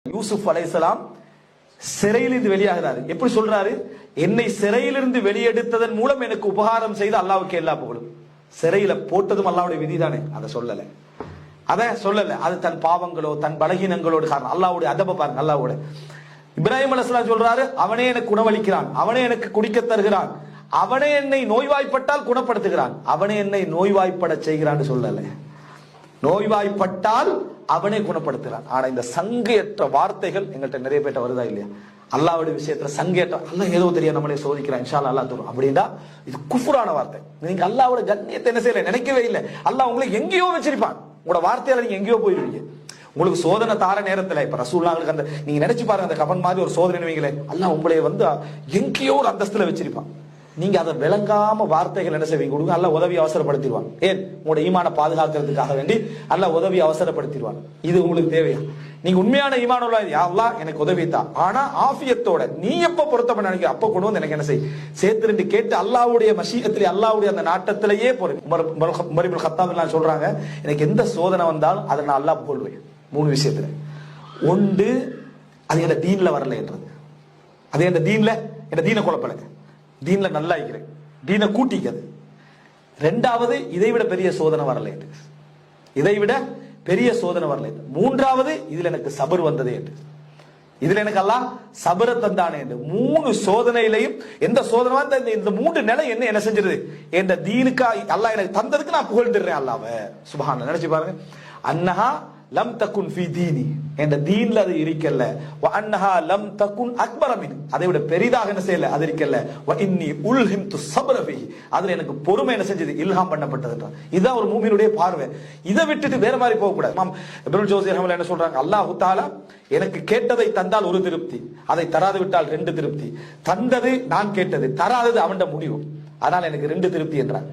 யூசுப் அலைஹிஸ்ஸலாம் சிறையிலிருந்து வெளியாகிறாரு. எப்படி சொல்றாரு? என்னை சிறையிலிருந்து வெளியெடுத்ததன் மூலம் எனக்கு உபகாரம் செய்து அல்லாஹ்வுக்கு எல்லா புகழும். சிறையில போட்டதும் அல்லாஹ்வுடைய விதிதானே, அதை சொல்லல. அது தன் பாவங்களோ தன் பலகீனங்களோடு காரணம். அல்லாஹ்வுடைய அதப பாருங்க. அல்லாஹ்வுடைய இப்ராஹிம் அலைஹிஸ்ஸலாம் சொல்றாரு, அவனே எனக்கு உணவளிக்கிறான், அவனே எனக்கு குடிக்க தருகிறான், அவனே என்னை நோய்வாய்ப்பட்டால் குணப்படுத்துகிறான், அவனே என்னை நோய்வாய்ப்பட செய்கிறான்னு சொல்லல. நோய்வாய்ப்பட்டால் அவனே குணப்படுத்துகிறான். ஆனா இந்த சங்கையற்ற வார்த்தைகள் எங்கள்கிட்ட நிறைய பேர்ட்ட வருதா இல்லையா? அல்லாஹ்வுடைய விஷயத்துல சங்கையற்ற, அல்லாஹ் ஏதோ தெரியும் நம்மளே சோதிக்கிறான், இன்ஷா அல்லாஹ் தரும் அப்படின்னா இது குஃப்ரான வார்த்தை. நீங்க அல்லாஹ்வோட கண்ணியத்தை என்ன செய்யல, நினைக்கவே இல்லை. அல்லாஹ் உங்களை எங்கேயோ வச்சிருப்பான். உங்களோட வார்த்தையால நீங்க எங்கேயோ போயிருவீங்க. உங்களுக்கு சோதனை தார நேரத்துல இப்ப ரசூலுல்லாஹ்வுக்கு அந்த நீங்க நினைச்சு பாருங்க, அந்த கபன் மாதிரி ஒரு சோதனை வைங்களே, அல்லாஹ் உங்களை எங்கேயோ ஒரு அந்தஸ்துல வச்சிருப்பான். நீங்க அதை விளங்காம வார்த்தைகள் என்ன செய்வீங்க கொடுங்க, அல்லாஹ் உதவி அவசரப்படுத்திடுவான். ஏன்? உங்களோட ஈமான பாதுகாக்கிறதுக்காக வேண்டி அல்லாஹ் உதவி அவசரப்படுத்திடுவான். இது உங்களுக்கு தேவையா? நீங்க உண்மையான ஈமான் உள்ள, யா அல்லாஹ் எனக்கு உதவி தான், ஆனா ஆஃபியத்தோட நீ எப்ப பொருத்தப்பட நினைக்கிற அப்ப கொண்டு வந்து எனக்கு என்ன செய் சேர்த்து கேட்டு அல்லாஹ்வுடைய மஷீஅத்திலே அல்லாஹ்வுடைய அந்த நாட்டத்திலேயே போறேன். உமர் இப்னு கத்தாப் எல்லாம் சொல்றாங்க, எனக்கு எந்த சோதனை வந்தாலும் அதை நான் அல்லாஹ் போடுவேன். 3 விஷயத்துல. ஒன்று, அது என்ன தீன்ல வரல என்றது. அது என்ன தீன்ல என்ன தீன குழப்பல, தீன்ல நல்லா இருக்கிறேன், தீன கூட்டிக்கிறது. 2வது, இதை விட பெரிய சோதனை வரல என்று. இதை விட பெரிய சோதனை வரல என்று. 3வது, இதுல எனக்கு சபர் வந்ததே என்று. இதுல எனக்கு அல்லாஹ் சபர தந்தானே என்று. 3 சோதனையிலையும் எந்த சோதனை வந்த இந்த 3 நிலை என்ன செஞ்சிருது, என்ற தீனுக்கா அல்லாஹ் எனக்கு தந்ததுக்கு நான் புகழ்ந்துடுறேன் அல்லாஹ்வை. சுப்ஹானல்லாஹ். நினைச்சு பாருங்க. அன்னஹா லம் தகுன் ஃபீ தீனி, என்ற தீன்ல அது இருக்கல்ல. வ அன்னஹா லம் தகுன் அக்பர மின், அதை விட பெரிதாக என்ன செய்யல அது இருக்கல்ல. வ இன்னி உல்ஹிம்து ஸப்ர ஃபீஹி, அதுல எனக்கு பொறுமை என்ன செஞ்சது, இல்ஹாம் பண்ணப்பட்டது. இதுதான் ஒரு மூமினுடைய பார்வை. இதை விட்டுட்டு வேற மாதிரி போக கூடாது. இமாம் இப்னுல் ஜௌஸி ரஹ்மத்துல்லாஹி என்ன சொல்றாங்க, அல்லாஹ் தஆலா எனக்கு கேட்டதை தந்தால் ஒரு திருப்தி, அதை தராது விட்டால் 2 திருப்தி. தந்தது நான் கேட்டது, தராதது அவன்ட முடிவு, அதனால எனக்கு 2 திருப்தி என்றார்.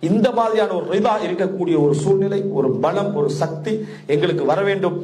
இந்த மாதிரியான ஒரு ரிதா இருக்கக்கூடிய ஒரு சூழ்நிலை, ஒரு பலம், ஒரு சக்தி எங்களுக்கு வர வேண்டும்.